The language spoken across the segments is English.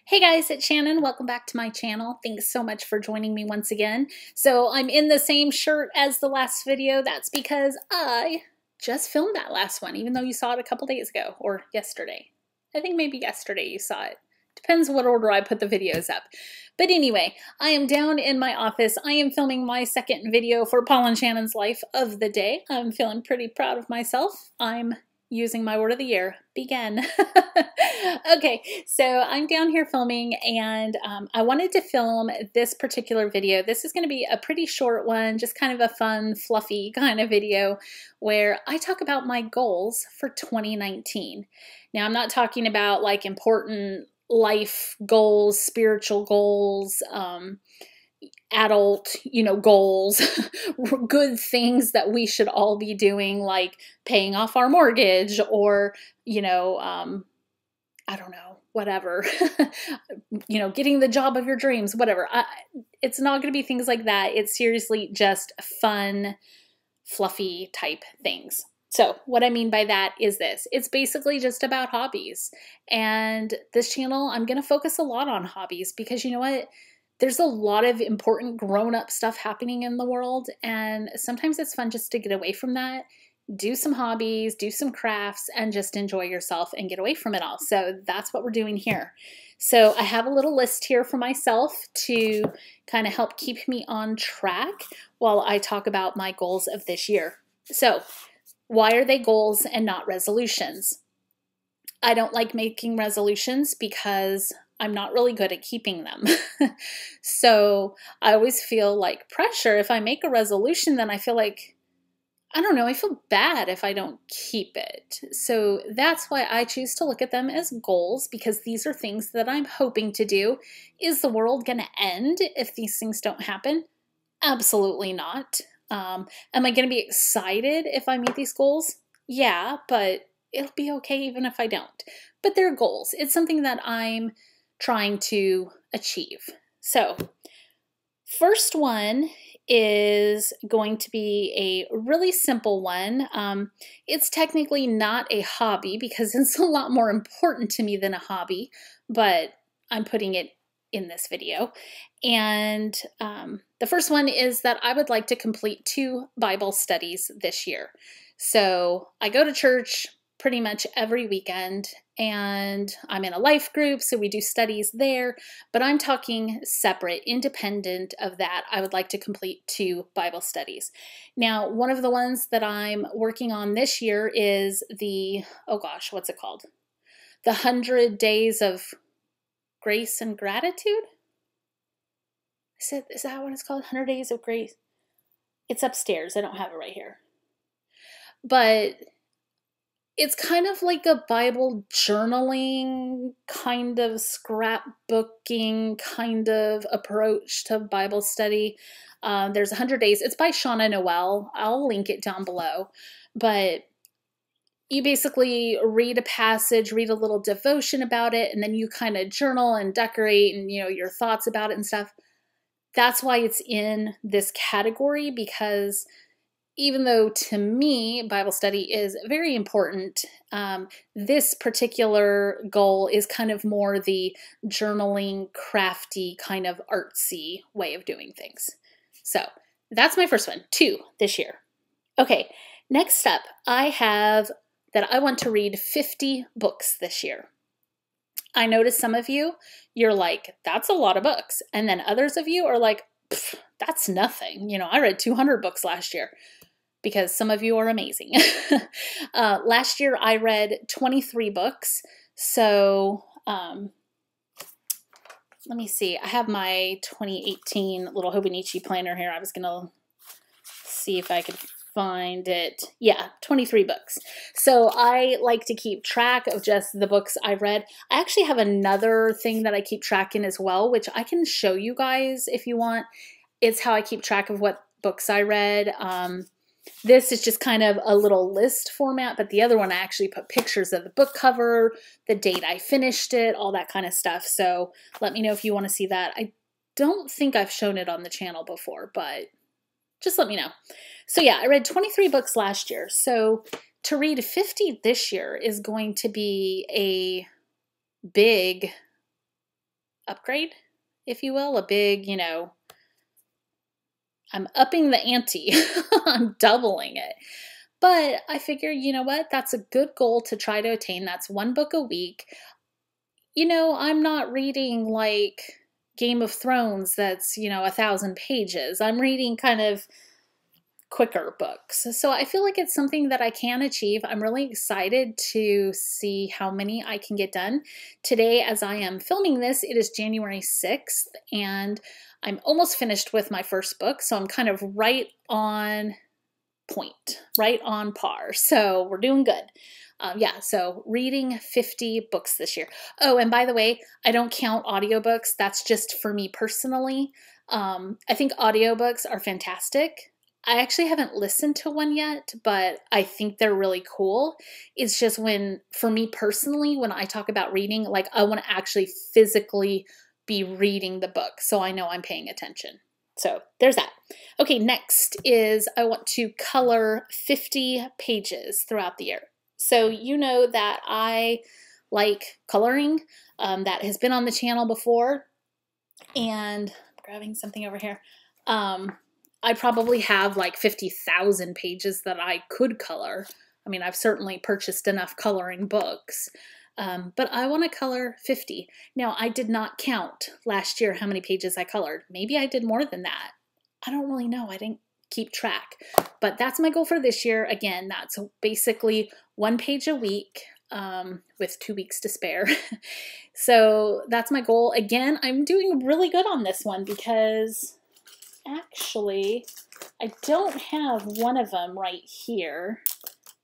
Hey guys, it's Shannon. Welcome back to my channel. Thanks so much for joining me once again. So I'm in the same shirt as the last video. That's because I just filmed that last one, even though you saw it a couple days ago or yesterday. I think maybe yesterday you saw it. Depends what order I put the videos up. But anyway, I am down in my office. I am filming my second video for Paul and Shannon's Life of the day. I'm feeling pretty proud of myself. I'm using my word of the year, begin. Okay, so I'm down here filming and I wanted to film this particular video. This is going to be a pretty short one, just kind of a fun, fluffy kind of video where I talk about my goals for 2019. Now, I'm not talking about like important life goals, spiritual goals, adult, goals, good things that we should all be doing, like paying off our mortgage or, I don't know, whatever, getting the job of your dreams, whatever. It's not going to be things like that. It's seriously just fun, fluffy type things. So what I mean by that is this. It's basically just about hobbies. And this channel, I'm going to focus a lot on hobbies because you know what? There's a lot of important grown-up stuff happening in the world, and sometimes it's fun just to get away from that, do some hobbies, do some crafts, and just enjoy yourself and get away from it all. So that's what we're doing here. So I have a little list here for myself to kind of help keep me on track while I talk about my goals of this year. So why are they goals and not resolutions? I don't like making resolutions because I'm not really good at keeping them. So I always feel like pressure. If I make a resolution, then I feel like, I don't know, I feel bad if I don't keep it. So that's why I choose to look at them as goals, because these are things that I'm hoping to do. Is the world going to end if these things don't happen? Absolutely not. Am I going to be excited if I meet these goals? Yeah, but it'll be okay even if I don't. But they're goals. It's something that I'm trying to achieve. So, first one is going to be a really simple one. It's technically not a hobby because it's a lot more important to me than a hobby, but I'm putting it in this video. And the first one is that I would like to complete 2 Bible studies this year. So I go to church pretty much every weekend, and I'm in a life group, so we do studies there, but I'm talking separate, independent of that. I would like to complete 2 Bible studies. Now, one of the ones that I'm working on this year is the, oh gosh, what's it called? The 100 Days of Grace and Gratitude? Is that what it's called? 100 Days of Grace? It's upstairs. I don't have it right here. But it's kind of like a Bible journaling, kind of scrapbooking kind of approach to Bible study. There's 100 Days. It's by Shauna Noel. I'll link it down below. But you basically read a passage, read a little devotion about it, and then you kind of journal and decorate and, your thoughts about it and stuff. That's why it's in this category, because even though to me, Bible study is very important, this particular goal is kind of more the journaling, crafty, kind of artsy way of doing things. So that's my first one, 2 this year. Okay, next up, I have that I want to read 50 books this year. I noticed some of you, you're like, that's a lot of books. And then others of you are like, that's nothing. I read 200 books last year. Because some of you are amazing. Last year I read 23 books. So let me see. I have my 2018 little Hobonichi planner here. I was going to see if I could find it. Yeah, 23 books. So I like to keep track of just the books I read. I actually have another thing that I keep track in as well, which I can show you guys if you want. It's how I keep track of what books I read. This is just kind of a little list format, but the other one I actually put pictures of the book cover, the date I finished it, all that kind of stuff. So let me know if you want to see that. I don't think I've shown it on the channel before, but just let me know. So yeah, I read 23 books last year. So to read 50 this year is going to be a big upgrade, if you will, a big, I'm upping the ante. I'm doubling it. But I figure, you know what? That's a good goal to try to attain. That's one book a week. I'm not reading like Game of Thrones that's, 1,000 pages. I'm reading kind of quicker books. So I feel like it's something that I can achieve. I'm really excited to see how many I can get done. Today, as I am filming this, it is January 6th, and I'm almost finished with my first book. So I'm kind of right on point, right on par. So we're doing good. So reading 50 books this year. Oh, and by the way, I don't count audiobooks. That's just for me personally. I think audiobooks are fantastic. I actually haven't listened to one yet, but I think they're really cool. It's just for me personally, when I talk about reading, like I want to actually physically be reading the book so I know I'm paying attention. So there's that. Okay, next is I want to color 50 pages throughout the year. So you know that I like coloring. That has been on the channel before. And I'm grabbing something over here. I probably have like 50,000 pages that I could color. I mean, I've certainly purchased enough coloring books. But I want to color 50. Now, I did not count last year how many pages I colored. Maybe I did more than that. I don't really know. I didn't keep track. But that's my goal for this year. Again, that's basically 1 page a week with 2 weeks to spare. So that's my goal. Again, I'm doing really good on this one because actually I don't have one of them right here.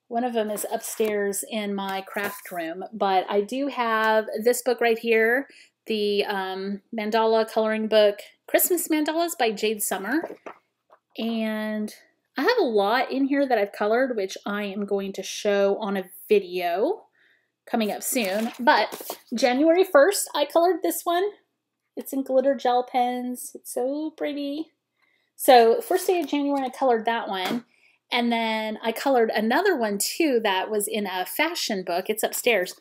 One of them is upstairs in my craft room, but I do have this book right here, the mandala coloring book, Christmas Mandalas by Jade Summer. And I have a lot in here that I've colored, which I am going to show on a video coming up soon. But January 1st, I colored this one. It's in glitter gel pens. It's so pretty. So first day of January, I colored that one. And then I colored another one too that was in a fashion book. It's upstairs.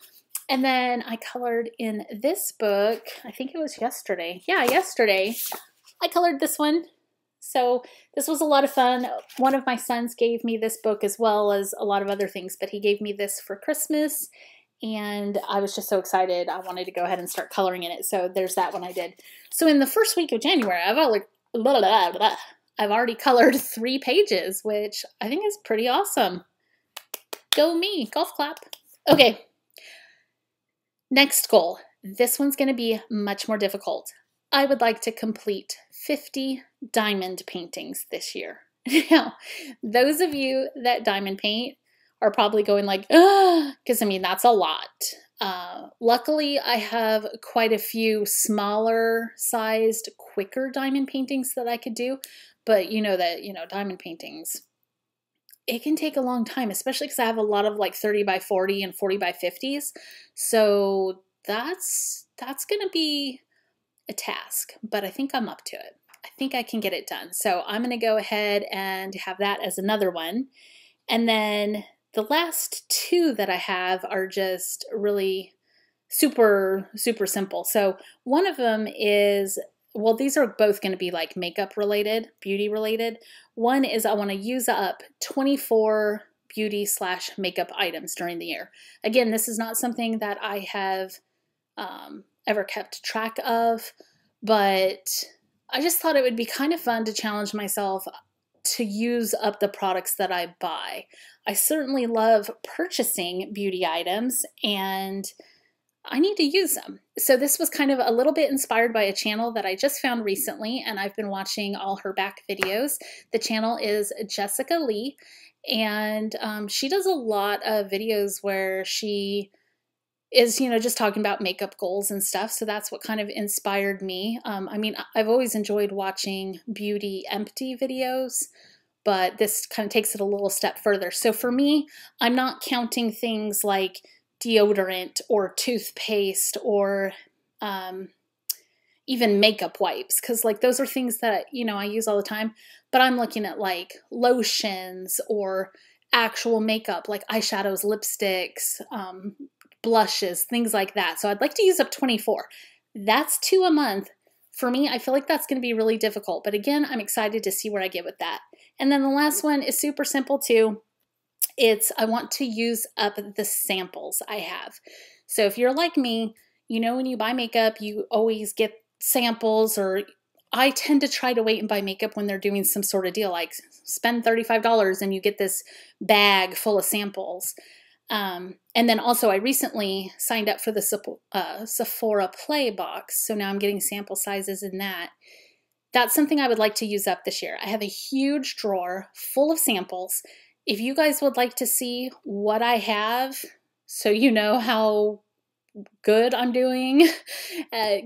And then I colored in this book, I think it was yesterday. Yeah, yesterday. I colored this one. So this was a lot of fun. One of my sons gave me this book as well as a lot of other things, but he gave me this for Christmas. And I was just so excited. I wanted to go ahead and start coloring in it. So there's that one I did. So in the first week of January, I've already colored 3 pages, which I think is pretty awesome. Go me, golf clap. Okay, next goal. This one's going to be much more difficult. I would like to complete 50 diamond paintings this year. Now, those of you that diamond paint are probably going like, because I mean, that's a lot. Luckily, I have quite a few smaller sized, quicker diamond paintings that I could do. But you know that, diamond paintings, it can take a long time, especially because I have a lot of like 30 by 40 and 40 by 50s. So that's going to be a task, but I think I'm up to it. I think I can get it done. So I'm going to go ahead and have that as another one. And then the last 2 that I have are just really super, super simple. So one of them is, well, these are both going to be like makeup related, beauty related. One is I want to use up 24 beauty/makeup items during the year. Again, this is not something that I have ever kept track of, but I just thought it would be kind of fun to challenge myself to use up the products that I buy. I certainly love purchasing beauty items and I need to use them. So this was kind of a little bit inspired by a channel that I just found recently, and I've been watching all her back videos. The channel is Jessica Lee, and she does a lot of videos where she is, just talking about makeup goals and stuff. So that's what kind of inspired me. I mean, I've always enjoyed watching beauty empty videos, but this kind of takes it a little step further. So for me, I'm not counting things like deodorant or toothpaste or even makeup wipes, because like those are things that I use all the time, but I'm looking at like lotions or actual makeup like eyeshadows, lipsticks, blushes, things like that. So I'd like to use up 24. That's 2 a month. For me, I feel like that's going to be really difficult. But again, I'm excited to see where I get with that. And then the last one is super simple too. I want to use up the samples I have. So if you're like me, you know, when you buy makeup, you always get samples, or I tend to try to wait and buy makeup when they're doing some sort of deal, like spend $35 and you get this bag full of samples. And then also I recently signed up for the Sephora Play box. So now I'm getting sample sizes in that. That's something I would like to use up this year. I have a huge drawer full of samples. If you guys would like to see what I have, so you know how good I'm doing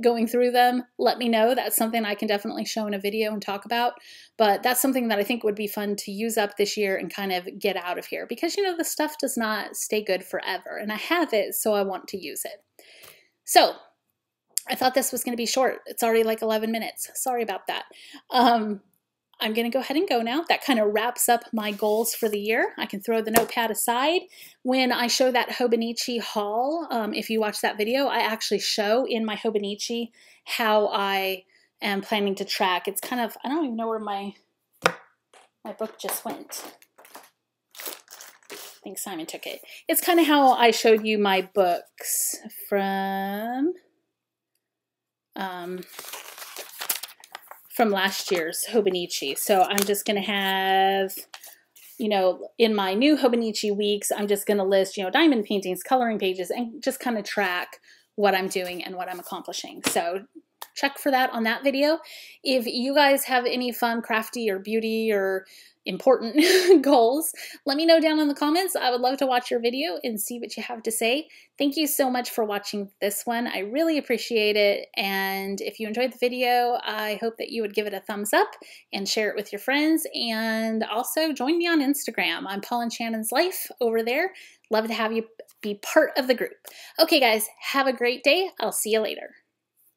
going through them, let me know. That's something I can definitely show in a video and talk about. But that's something that I think would be fun to use up this year and kind of get out of here, because, you know, the stuff does not stay good forever, and I have it, so I want to use it. So I thought this was going to be short. It's already like 11 minutes. Sorry about that. I'm going to go ahead and go now. That kind of wraps up my goals for the year. I can throw the notepad aside. When I show that Hobonichi haul, if you watch that video, I actually show in my Hobonichi how I am planning to track. It's kind of, I don't even know where my book just went. I think Simon took it. It's kind of how I showed you my books from last year's Hobonichi. So I'm just going to have, you know, in my new Hobonichi weeks, I'm just going to list, you know, diamond paintings, coloring pages, and just kind of track what I'm doing and what I'm accomplishing. So check for that on that video. If you guys have any fun crafty or beauty or important goals, let me know down in the comments. I would love to watch your video and see what you have to say. Thank you so much for watching this one. I really appreciate it. And if you enjoyed the video, I hope that you would give it a thumbs up and share it with your friends. And also join me on Instagram. I'm Paul and Shannon's Life over there. Love to have you be part of the group. Okay, guys, have a great day. I'll see you later.